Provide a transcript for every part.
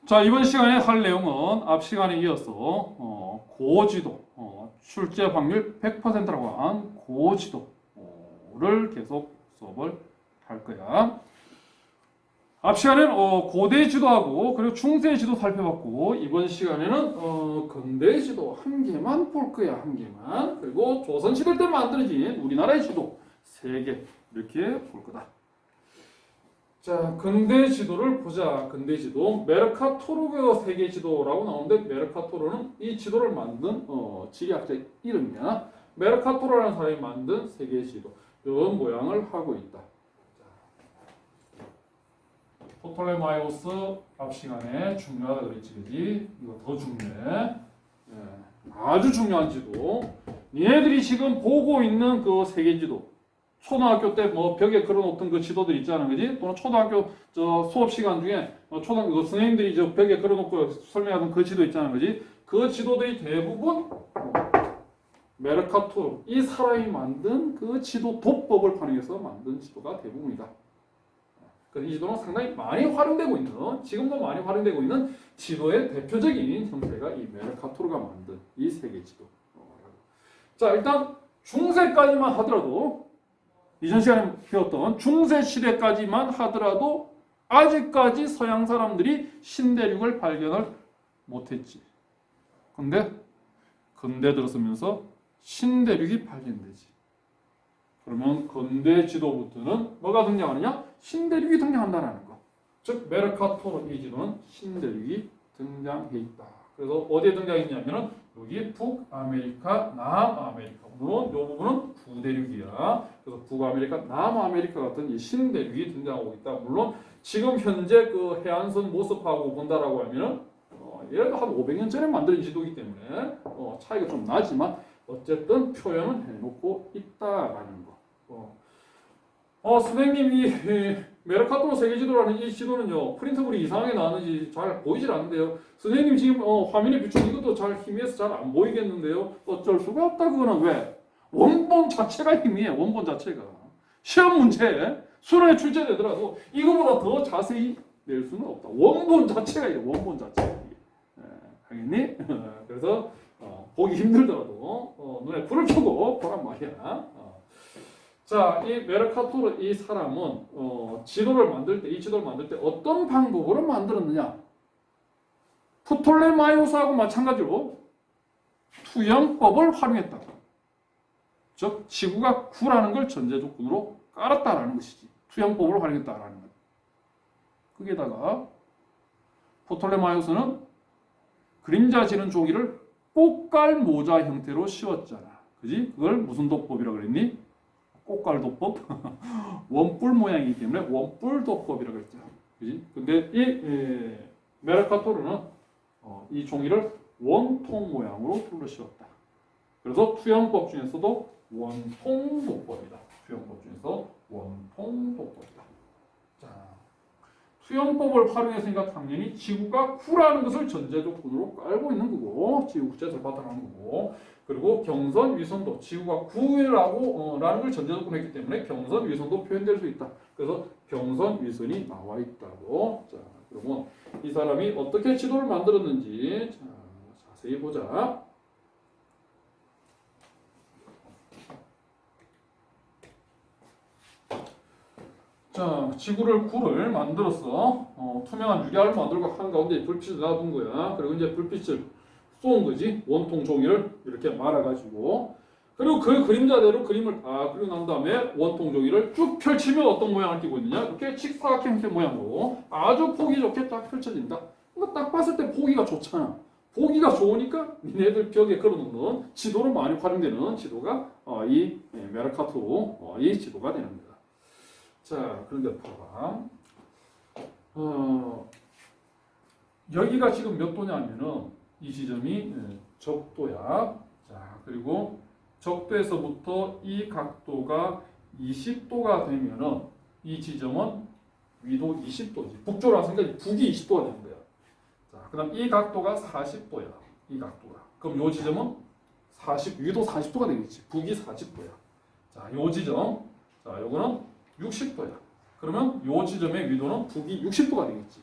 자, 이번 시간에 할 내용은 앞 시간에 이어서 고지도, 출제 확률 100%라고 한 고지도를 계속 수업을 할 거야. 앞 시간에는 고대 지도하고 그리고 중세 지도 살펴봤고, 이번 시간에는 근대 지도 한 개만 볼 거야. 한 개만. 그리고 조선 시대 때 만들어진 우리나라의 지도 3개 이렇게 볼 거다. 자, 근대 지도를 보자. 근대 지도. 메르카토르 세계 지도라고 나오는데, 메르카토르는 이 지도를 만든 지리학자 이름이야. 메르카토르라는 사람이 만든 세계 지도. 이런 모양을 하고 있다. 포톨레마이오스 앞 시간에 중요하다 그랬지, 그지? 이거 더 중요해. 아주 중요한 지도. 얘네들이 지금 보고 있는 그 세계 지도. 초등학교 때 뭐 벽에 걸어놓던 그 지도들 있잖아, 그지? 또는 초등학교 저 수업 시간 중에 초등학교 그 선생님들이 저 벽에 걸어놓고 설명하던 그 지도 있잖아, 그지? 그 지도들이 대부분 메르카토르 이 사람이 만든 그 지도 도법을 활용해서 만든 지도가 대부분이다. 그래서 이 지도는 상당히 많이 활용되고 있는, 지금도 많이 활용되고 있는 지도의 대표적인 형태가 이 메르카토르가 만든 이 세계 지도. 자, 일단 중세까지만 하더라도, 이전 시간에 배웠던 중세 시대까지만 하더라도 아직까지 서양 사람들이 신대륙을 발견을 못했지. 근데 근대 들어서면서 신대륙이 발견되지. 그러면 근대 지도부터는 뭐가 등장하느냐? 신대륙이 등장한다는 거. 즉 메르카토르 이 지도는 신대륙이 등장해 있다. 그래서 어디에 등장했냐면은 여기 북아메리카, 남아메리카. 물론 이 부분은 부대륙이야. 그래서 북아메리카, 남아메리카 같은 이 신대륙이 등장하고 있다. 물론 지금 현재 그 해안선 모습하고 본다라고 하면은 얘도 한 500년 전에 만든 지도이기 때문에 차이가 좀 나지만 어쨌든 표현은 해놓고 있다라는 거. 선생님이 메르카토르 세계지도라는 이 지도는요, 프린터물이 이상하게 나왔는지 잘 보이질 않는데요. 선생님 지금 화면에 비춘 이것도 잘 희미해서 잘 안 보이겠는데요. 어쩔 수가 없다. 그거는 왜? 원본 자체가 희미해. 원본 자체가. 시험 문제 수능에 출제되더라도 이거보다 더 자세히 낼 수는 없다. 원본 자체가 이래. 원본 자체가. 알겠니? 그래서 보기 힘들더라도 눈에 불을 켜고 보란 말이야. 자, 이 메르카토르 이 사람은 지도를 만들 때, 이 지도를 만들 때 어떤 방법으로 만들었느냐? 프톨레마이오스하고 마찬가지로 투영법을 활용했다. 즉 지구가 구라는 걸 전제 조건으로 깔았다라는 것이지. 투영법을 활용했다라는 것. 거기에다가 프톨레마이오스는 그림자 지는 종이를 꽃갈 모자 형태로 씌웠잖아. 그지? 그걸 무슨 도법이라고 그랬니? 꽃갈도법. 원뿔 모양이기 때문에 원뿔도법이라고 했죠. 그지? 근데 이 메르카토르는 이 종이를 원통 모양으로 둘러 씌웠다. 그래서 투영법 중에서도 원통도법이다. 투영법 중에서 원통도법이다. 자, 투영법을 활용했으니까 당연히 지구가 구라는 것을 전제 조건으로 깔고 있는 거고, 지구 구체에서 바탕하는 거고, 그리고 경선 위선도, 지구가 구라고 라는 걸 전제 조건으로 했기 때문에 경선 위선도 표현될 수 있다. 그래서 경선 위선이 나와 있다고. 자, 그러면 이 사람이 어떻게 지도를 만들었는지 자세히 보자. 자, 지구를 구를 만들었어. 투명한 유리알을 만들고 한가운데 불빛을 놔둔 거야. 그리고 이제 불빛을 쏜 거지. 원통 종이를 이렇게 말아가지고. 그리고 그 그림자대로 그림을 다 그리고 난 다음에 원통 종이를 쭉 펼치면 어떤 모양을 띠고 있느냐? 이렇게 직사각형 형태 모양으로 아주 보기 좋게 딱 펼쳐진다. 이거 딱 봤을 때 보기가 좋잖아. 보기가 좋으니까 니네들 벽에 걸어놓는 지도로 많이 활용되는 지도가 이 메르카토르 이 지도가 되는 거야. 자, 그런데 봐봐. 여기가 지금 몇 도냐면은 이 지점이 적도야. 자, 그리고 적도에서부터 이 각도가 20도가 되면은 이 지점은 위도 20도지. 북쪽으로 왔으니까 북이 20도가 되는 거야. 자, 그다음 이 각도가 40도야. 이 각도가. 그럼 요 지점은 위도 40도가 되겠지. 북이 40도야. 자, 요 지점. 자, 요거는 60도야. 그러면 요 지점의 위도는 북이 60도가 되겠지.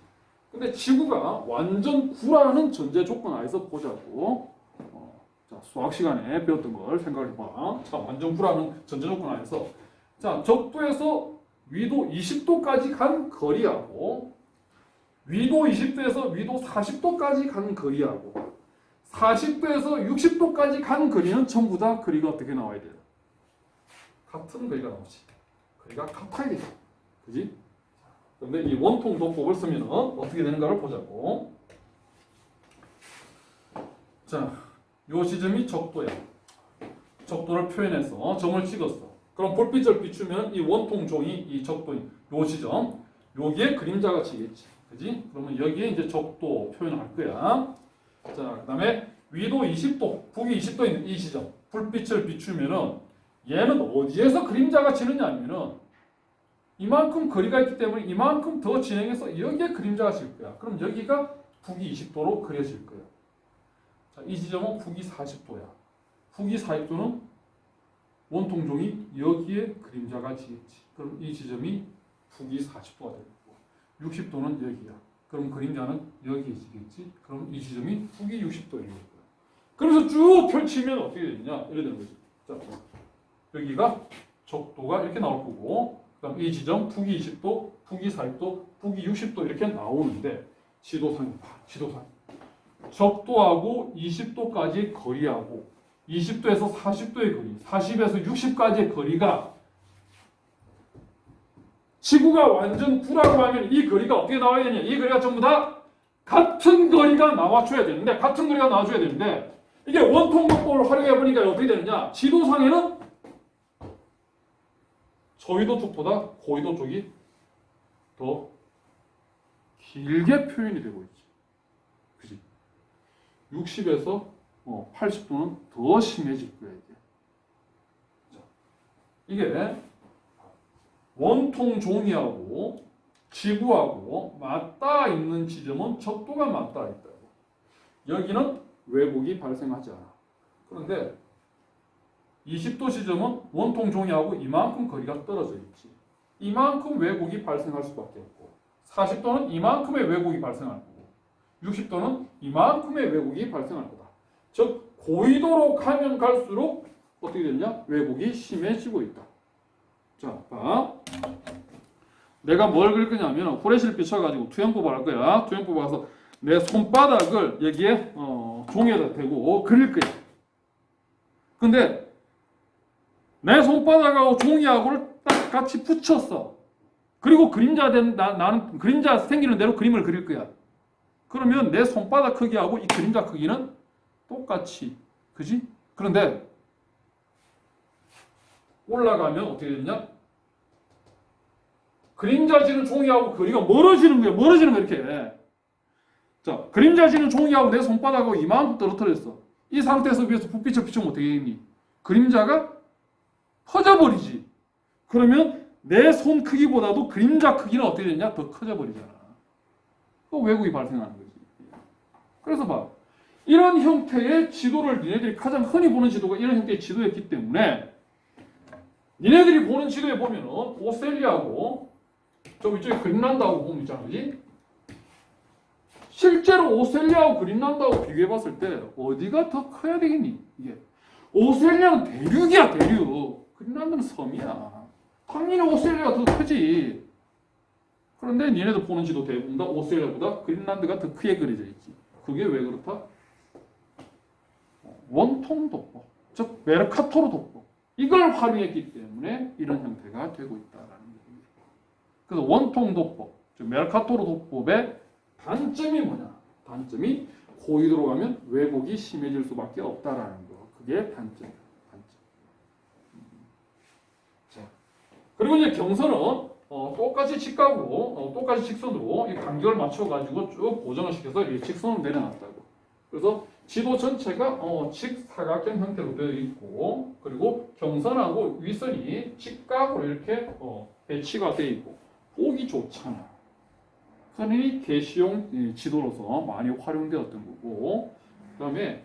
근데 지구가 완전 구라는 전제 조건 하에서 보자고. 자, 수학 시간에 배웠던 걸 생각해봐. 자, 완전 구라는 전제 조건 하에서. 자, 적도에서 위도 20도까지 간 거리하고, 위도 20도에서 위도 40도까지 간 거리하고, 40도에서 60도까지 간 거리는 전부 다 거리가 어떻게 나와야 돼요? 같은 거리가 나오지. 거리가 같아야 돼요. 그지? 그런데 이 원통 도법을 쓰면 어떻게 되는가를 보자고. 자, 요 지점이 적도야. 적도를 표현해서 점을 찍었어. 그럼 볼빛을 비추면 이 원통 종이 이 적도인 요 지점, 여기에 그림자가 지겠지. 그지? 그러면 여기에 이제 적도 표현할 거야. 자, 그 다음에 위도 20도, 북위 20도인 이 지점, 불빛을 비추면은 얘는 어디에서 그림자가 지느냐 하면은 이만큼 거리가 있기 때문에 이만큼 더 진행해서 여기에 그림자가 질 거야. 그럼 여기가 북위 20도로 그려질 거야. 자, 이 지점은 북위 40도야. 북위 40도는 원통종이 여기에 그림자가 지겠지. 그럼 이 지점이 북위 40도가 되고 60도는 여기야. 그럼 그림자는 여기에 지겠지. 그럼 이 지점이 북위 60도일 거야. 그래서 쭉 펼치면 어떻게 되느냐? 이래 되는 거지. 자, 여기가 적도가 이렇게 나올 거고, 그다음 이 지점 북위 20도, 북위 40도, 북위 60도 이렇게 나오는데 지도상이 봐. 지도상. 적도하고 20도까지 거리하고 20도에서 40도의 거리, 40에서 60까지의 거리가 지구가 완전 구라고 하면 이 거리가 어떻게 나와야 되냐? 이 거리가 전부 다 같은 거리가 나와줘야 되는데, 같은 거리가 나와줘야 되는데, 이게 원통도법을 활용해 보니까 어떻게 되느냐? 지도상에는 저위도 쪽보다 고위도 쪽이 더 길게 표현이 되고 있지. 그지? 60에서 80도는 더 심해질 거야, 이게. 자, 이게 원통 종이하고 지구하고 맞닿아 있는 지점은 적도가 맞닿아 있다고. 여기는 왜곡이 발생하지 않아. 그런데 20도 지점은 원통 종이하고 이만큼 거리가 떨어져 있지. 이만큼 왜곡이 발생할 수밖에 없고 40도는 이만큼의 왜곡이 발생할 거고 60도는 이만큼의 왜곡이 발생할 거다. 즉 고위도로 가면 갈수록 어떻게 되느냐? 왜곡이 심해지고 있다. 자, 봐. 내가 뭘 그릴 거냐면 후레쉬를 비춰가지고 투영법을 할 거야. 투영법을 가서 내 손바닥을 여기에 종이에다 대고 그릴 거야. 근데 내 손바닥하고 종이하고를 딱 같이 붙였어. 그리고 나는 그림자 생기는 대로 그림을 그릴 거야. 그러면 내 손바닥 크기하고 이 그림자 크기는 똑같이, 그지? 그런데 올라가면 어떻게 되냐? 그림자 지는 종이하고 거리가 멀어지는 거야. 멀어지는 거야, 이렇게. 자, 그림자 지는 종이하고 내 손바닥하고 이만큼 떨어뜨렸어. 이 상태에서 위에서 불빛을 비추면 어떻게 되니? 그림자가 커져버리지. 그러면 내 손 크기보다도 그림자 크기는 어떻게 되냐? 더 커져버리잖아. 또 왜곡이 발생하는 거지. 그래서 봐. 이런 형태의 지도를 니네들이 가장 흔히 보는 지도가 이런 형태의 지도였기 때문에 니네들이 보는 지도에 보면은 오스트레일리아하고 저 위쪽에 그린란드하고 보면 있잖아, 그지? 실제로 오스트레일리아하고 그린란드하고 비교해봤을 때 어디가 더 커야 되겠니? 이게 오스트레일리아는 대륙이야, 대륙. 그린란드는 섬이야. 당연히 오스트레일리아가 더 크지. 그런데 니네들 보는 지도 대부분 다 오스트레일리아보다 그린란드가 더 크게 그려져 있지. 그게 왜 그렇다? 원통 도법, 즉 메르카토르 도법. 이걸 활용했기 때문에 이런 형태가 되고 있다라는 겁니다. 그래서 원통 도법, 즉 메르카토르 도법의 단점이 뭐냐? 단점이 고위도로 가면 왜곡이 심해질 수밖에 없다라는 거. 그게 단점이야. 단점. 자, 그리고 이제 경선은 똑같이 직각으로, 똑같이 직선으로 이 간격을 맞춰가지고 쭉 고정을 시켜서 이 직선을 내려놨다고. 그래서 지도 전체가 직사각형 형태로 되어 있고, 그리고 경선하고 윗선이 직각으로 이렇게 배치가 되어 있고, 보기 좋잖아. 흔히 게시용 지도로서 많이 활용되었던 거고, 그 다음에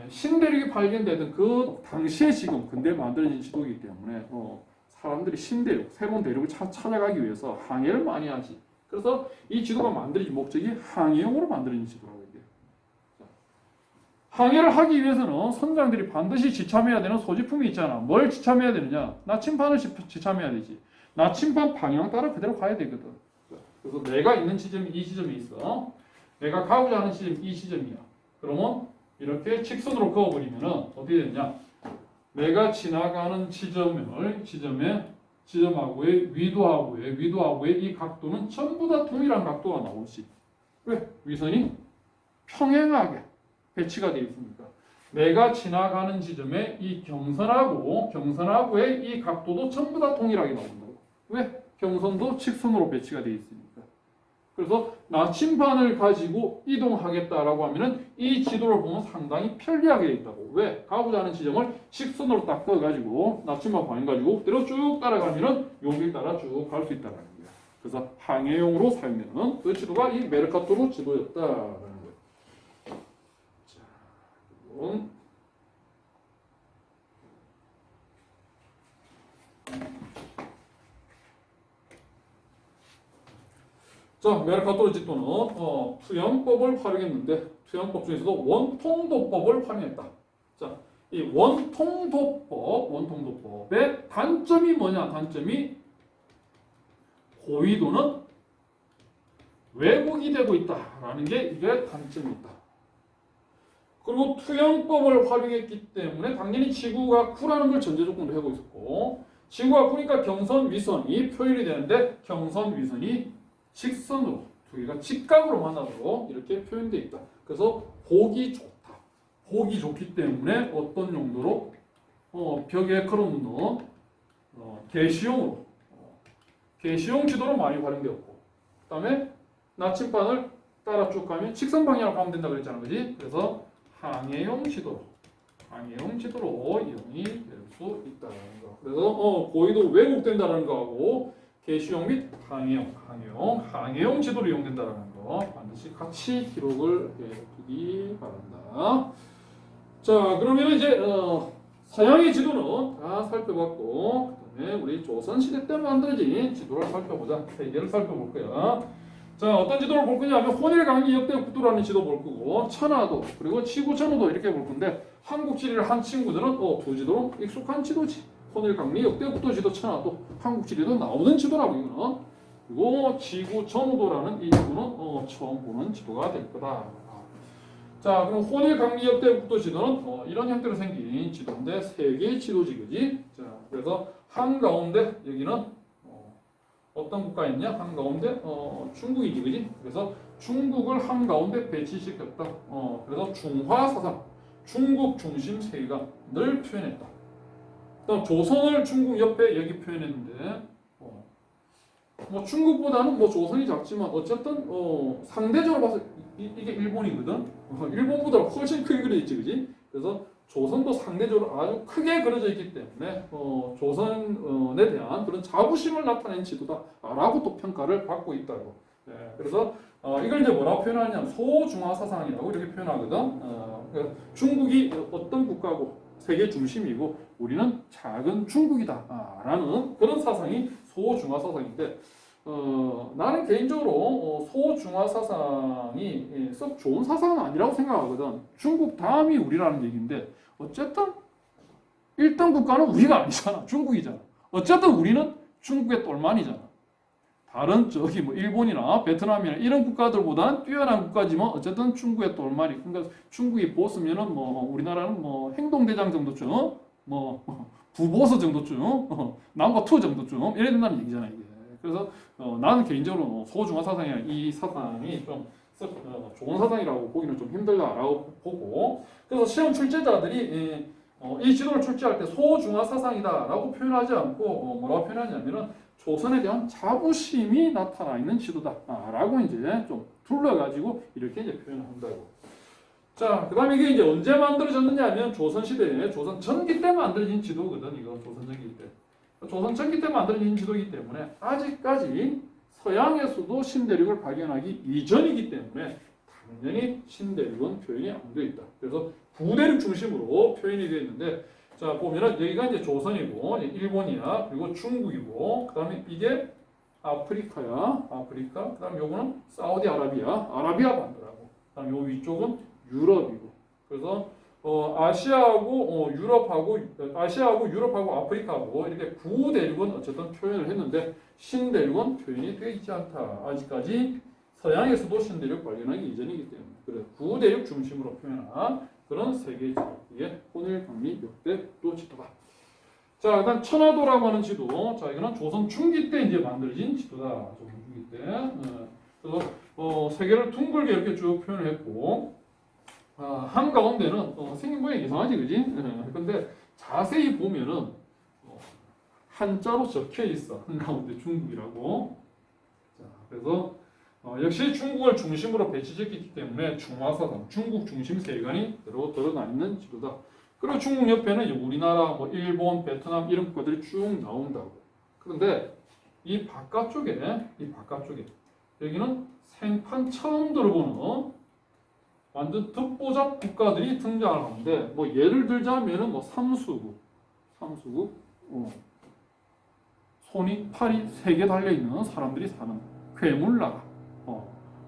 신대륙이 발견되던 그 당시에 지금 근대 만들어진 지도이기 때문에 사람들이 신대륙, 새로운 대륙을 찾아가기 위해서 항해를 많이 하지. 그래서 이 지도가 만들어진 목적이 항해용으로 만들어진 지도라고 얘기해요. 항해를 하기 위해서는 선장들이 반드시 지참해야 되는 소지품이 있잖아. 뭘 지참해야 되느냐? 나침반을 지참해야 되지. 나침반 방향 따라 그대로 가야 되거든. 그래서 내가 있는 지점이 이 지점이 있어. 내가 가고자 하는 지점이 이 지점이야. 그러면 이렇게 직선으로 그어버리면 어떻게 되느냐? 내가 지나가는 지점하고의 위도하고의 이 각도는 전부 다 동일한 각도가 나오지. 왜? 위선이 평행하게 배치가 되어 있으니까. 내가 지나가는 지점의 이 경선하고의 이 각도도 전부 다 동일하게 나온다고. 왜? 경선도 직선으로 배치가 되어 있으니까. 그래서 나침반을 가지고 이동하겠다라고 하면은 이 지도를 보면 상당히 편리하게 되어 있다고. 왜? 가고자 하는 지점을 직선으로 딱 그어가지고 나침반 방향 가지고 그대로 쭉 따라가면은 여길 따라 쭉 갈 수 있다는 거예요. 그래서 항해용으로 사용되는 그 지도가 이 메르카토르 지도였다라는 거예요. 자, 그럼 자, 메르카토르 지도는 투영법을 활용했는데 투영법 중에서도 원통도법을 활용했다. 자, 이 원통도법의 단점이 뭐냐? 단점이 고위도는 왜곡이 되고 있다라는 게 이게 단점이 있다. 그리고 투영법을 활용했기 때문에 당연히 지구가 구라는 걸 전제 조건으로 하고 있었고 지구가 구니까 경선 위선이 표현이 되는데 경선 위선이 직선으로 두 개가 직각으로 만나도록 이렇게 표현되어 있다. 그래서 보기 좋다. 보기 좋기 때문에 어떤 용도로 벽에 걸어놓는 게시용으로 게시용 지도로 많이 활용되었고 그다음에 나침반을 따라 쭉 가면 직선 방향으로 가면 된다 그랬잖아, 그지? 그래서 항해용 지도로 이용이 될 수 있다는 거. 그래서 고위도 왜곡된다는 거하고 게시용 및 항해용 지도로 이용된다는 거 반드시 같이 기록을 해두기 바랍니다. 자, 그러면 이제 서양의 지도는 다 살펴봤고 그다음에 우리 조선시대 때 만들어진 지도를 살펴보자. 세 개를 살펴볼 거야. 자, 어떤 지도를 볼 거냐 하면 혼일강리 역대국도라는 지도 볼 거고 천하도 그리고 지구전후도 이렇게 볼 건데 한국 지리를 한 친구들은 두 지도로 익숙한 지도지. 혼일강리 역대국도 지도 천하도 한국 지리도 나오는 지도라고 이거는. 그리고 지구전후도라는 이 지도는 처음 보는 지도가 될 거다. 자, 그럼 혼일강리 역대국도 지도는 이런 형태로 생긴 지도인데 세 개의 지도지, 그지? 자, 그래서 한가운데 여기는 어떤 국가였냐? 한가운데 중국이지, 그지? 그래서 중국을 한가운데 배치시켰다. 그래서 중화사상, 중국 중심 세계관을 표현했다. 또 조선을 중국 옆에 여기 표현했는데 뭐 중국보다는 뭐 조선이 작지만 어쨌든 상대적으로 봐서 이게 일본이거든. 일본보다 훨씬 크게 그려져 있지, 그지? 그래서 조선도 상대적으로 아주 크게 그려져 있기 때문에 조선에 대한 그런 자부심을 나타낸 지도다라고 또 평가를 받고 있다고. 네, 그래서 이걸 이제 뭐라고 표현하냐면 소중화 사상이라고 이렇게 표현하거든. 그러니까 중국이 어떤 국가고 세계 중심이고 우리는 작은 중국이다라는 그런 사상이 소중화 사상인데 나는 개인적으로 소중화 사상이 썩 좋은 사상은 아니라고 생각하거든. 중국 다음이 우리라는 얘기인데 어쨌든 1등 국가는 우리가 아니잖아. 중국이잖아. 어쨌든 우리는 중국의 똘만이잖아. 다른 저기 뭐 일본이나 베트남이나 이런 국가들보다는 뛰어난 국가지만 어쨌든 중국의 똘만이. 그러니까 중국이 보스면은 뭐 우리나라는 뭐 행동대장 정도쯤, 뭐 부보스 정도쯤, 넘버 2 정도쯤 이래 된다는 얘기잖아 이게. 그래서 나는 개인적으로 소중화 사상이나 이 사상이 좀 좋은 사상이라고 보기는 좀 힘들다라고 보고 그래서 시험 출제자들이 이 지도를 출제할 때 소중화 사상이다라고 표현하지 않고 뭐라고 표현하냐면은 조선에 대한 자부심이 나타나 있는 지도다라고 이제 좀 둘러가지고 이렇게 이제 표현한다고. 자, 그다음에 이게 이제 언제 만들어졌느냐 하면 조선 시대에 조선 전기 때 만들어진 지도거든. 이거 조선 전기 때. 조선 전기 때 만들어진 지도이기 때문에 아직까지 서양에서도 신대륙을 발견하기 이전이기 때문에 당연히 신대륙은 표현이 안 되어 있다. 그래서 부대륙 중심으로 표현이 되어 있는데 자 보면은 여기가 이제 조선이고 일본이야 그리고 중국이고 그다음에 이게 아프리카야. 아프리카. 그다음 요거는 사우디아라비아. 아라비아 반도라고. 그다음 요 위쪽은 유럽이고. 그래서 아시아하고 유럽하고 아프리카하고 이렇게 구대륙은 어쨌든 표현을 했는데 신대륙은 표현이 되어 있지 않다. 아직까지 서양에서도 신대륙 발견하기 이전이기 때문에 그래 구대륙 중심으로 표현한 그런 세계 지도의 혼일 강리 역대도 지도다. 자, 그다음 천화도라고 하는 지도. 자, 이거는 조선 중기 때 이제 만들어진 지도다. 조선 중기 때. 그래서 세계를 둥글게 이렇게 쭉 표현을 했고, 한 가운데는 생긴 모양이 이상하지, 그지? 근데 자세히 보면은 한자로 적혀 있어. 한 가운데 중국이라고. 자, 그래서 역시 중국을 중심으로 배치됐기 때문에 중화사상, 중국 중심 세관이 드러나 있는 지도다. 그리고 중국 옆에는 이제 우리나라, 뭐 일본, 베트남 이런 국가들이 쭉 나온다고. 그런데 이 바깥쪽에 여기는 생판 처음 들어보는 완전 듣보잡 국가들이 등장을 하는데 뭐 예를 들자면은 뭐 삼수국, 손이 팔이 3개 달려 있는 사람들이 사는 괴물나라.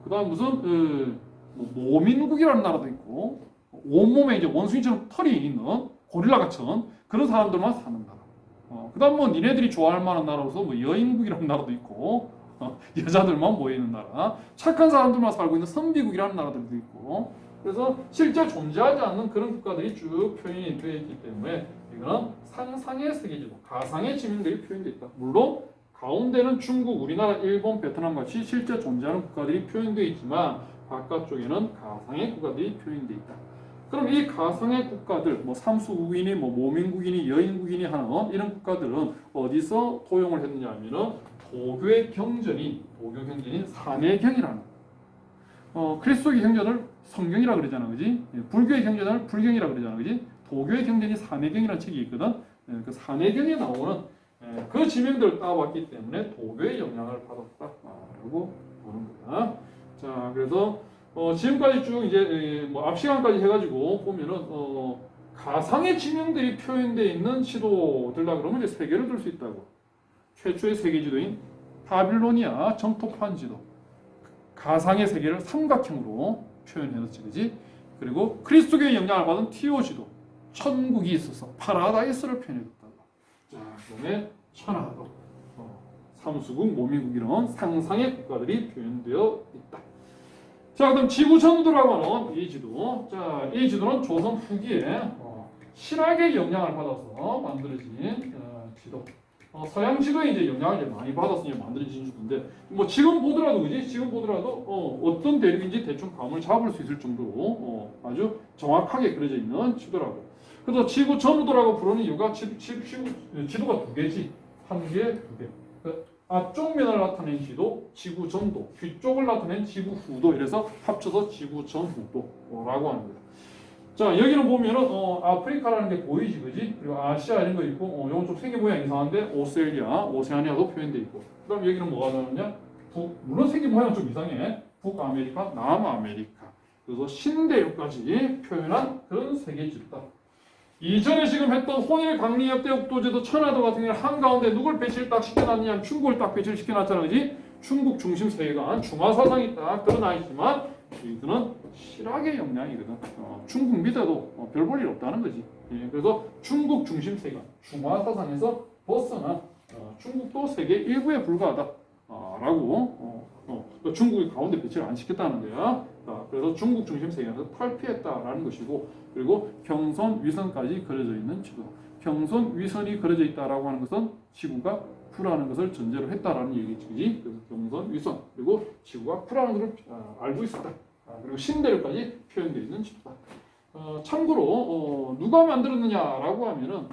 그다음 무슨 뭐 모민국이라는 나라도 있고. 온몸에 이제 원숭이처럼 털이 있는 고릴라 같은 그런 사람들만 사는 나라. 그다음 뭐 니네들이 좋아할 만한 나라로서 뭐 여인국이라는 나라도 있고 여자들만 모여 있는 나라, 착한 사람들만 살고 있는 선비국이라는 나라들도 있고. 그래서 실제 존재하지 않는 그런 국가들이 쭉 표현이 되어 있기 때문에 이거는 상상의 세계지도, 가상의 지명들이 표현되어 있다. 물론 가운데는 중국, 우리나라, 일본, 베트남 같이 실제 존재하는 국가들이 표현되어 있지만 바깥쪽에는 가상의 국가들이 표현되어 있다. 그럼 이 가상의 국가들, 뭐 삼수국이니, 뭐 모민국이니, 여인국이니 하는 이런 국가들은 어디서 도용을 했느냐 하면은 도교의 경전인 산해경이라는. 그리스도의 경전을 성경이라 그러잖아, 그지? 불교의 경전을 불경이라 그러잖아, 그지? 도교의 경전이 산해경이라는 책이 있거든. 그 산해경에 나오는 그 지명들을 따왔기 때문에 도교의 영향을 받았다라고 보는 거야. 자, 그래서 지금까지 쭉 이제 뭐 앞 시간까지 해가지고 보면은 가상의 지명들이 표현되어 있는 지도들라 그러면 이제 3개를 들 수 있다고. 최초의 세계 지도인 바빌로니아 점토판 지도, 가상의 세계를 삼각형으로 표현해놨지, 그지? 그리고 그리스도교의 영향을 받은 티오 지도, 천국이 있어서 파라다이스를 표현해뒀다고. 자, 그다음에 천하도, 삼수국, 모민국 이런 상상의 국가들이 표현되어 있다. 자, 그다음 지구전도라고 하는 이 지도. 자, 이 지도는 조선 후기에 신학의 영향을 받아서 만들어진 지도. 서양 지도에 이제 영향을 많이 받아서 만들어진 지도인데, 뭐 지금 보더라도, 그지? 지금 보더라도 어떤 대륙인지 대충 감을 잡을 수 있을 정도로 아주 정확하게 그려져 있는 지도라고. 그래서 지구 전도라고 부르는 이유가 지도가 2개지. 1개, 2개. 앞쪽 면을 나타낸 지도, 지구 전도, 뒤쪽을 나타낸 지구 후도, 이래서 합쳐서 지구 전후도라고 하는 거야. 자, 여기는 보면은 아프리카라는 게 보이지, 그지? 그리고 아시아 이런 거 있고, 이건 좀 생긴 모양 이상한데 오세아니아도 표현돼 있고. 그다음 여기는 뭐가 나오냐? 물론 생긴 모양 좀 이상해. 북아메리카, 남아메리카. 그래서 신대륙까지 표현한 그런 세계지도다. 이전에 지금 했던 혼일 강리 역대 역도제도 천하도 같은 경우는 한가운데 누굴 배치를 딱 시켜놨느냐, 중국을 딱 배치를 시켜놨잖아, 그지? 중국 중심 세계관, 중화사상이 딱 드러나 있지만 이거는 실학의 영향이거든. 중국 믿어도 별 볼 일 없다는 거지. 그래서 중국 중심 세계관, 중화사상에서 벗어나 중국도 세계 일부에 불과하다 라고 중국이 가운데 배치를 안 시켰다는 거야. 그래서 중국 중심 세계에서 탈피했다라는 것이고, 그리고 경선 위선까지 그려져 있는 지도. 경선 위선이 그려져 있다라고 하는 것은 지구가 풀하는 것을 전제로 했다라는 얘기지. 그래서 경선 위선, 그리고 지구가 풀하는 것을 알고 있었다. 그리고 신대륙까지 표현되어 있는 지도다. 참고로 누가 만들었느냐라고 하면은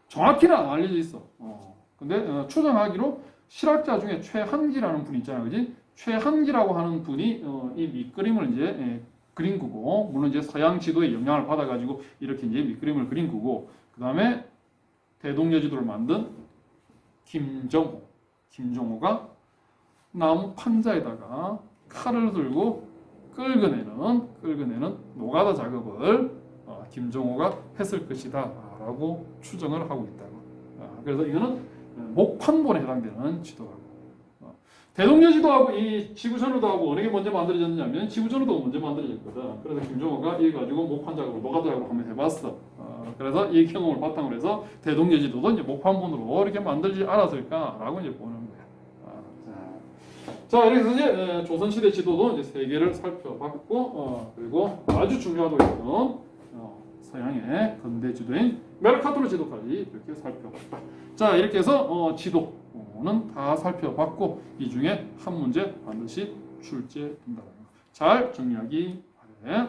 정확히는 안 알려져 있어. 근데 추정하기로 실학자 중에 최한기라는 분이 있잖아, 그지? 최한기라고 하는 분이 이 밑그림을 이제 그린 거고, 물론 이제 서양 지도의 영향을 받아가지고 이렇게 이제 밑그림을 그린 거고, 그 다음에 대동여지도를 만든 김정호가 나무 판자에다가 칼을 들고 끌어내는 노가다 작업을 김정호가 했을 것이다라고 추정을 하고 있다고. 그래서 이거는 목판본에 해당되는 지도라고. 대동여 지도하고 이 지구전후도하고 어느 게 먼저 만들어졌냐면 지구전후도가 먼저 만들어졌거든. 그래서 김종호가 이거 가지고 목판작업을 노가다라고 한번 해봤어. 그래서 이 경험을 바탕으로 해서 대동여 지도도 이제 목판본으로 이렇게 만들지 않았을까라고 이제 보는 거야. 자, 이렇게 해서 이제 조선시대 지도도 이제 세 개를 살펴봤고, 그리고 아주 중요하다고 했던 서양의 근대 지도인 메르카토르 지도까지 이렇게 살펴봤다. 자, 이렇게 해서 지도는 다 살펴봤고 이 중에 한 문제 반드시 출제된다. 잘 정리하기 바래.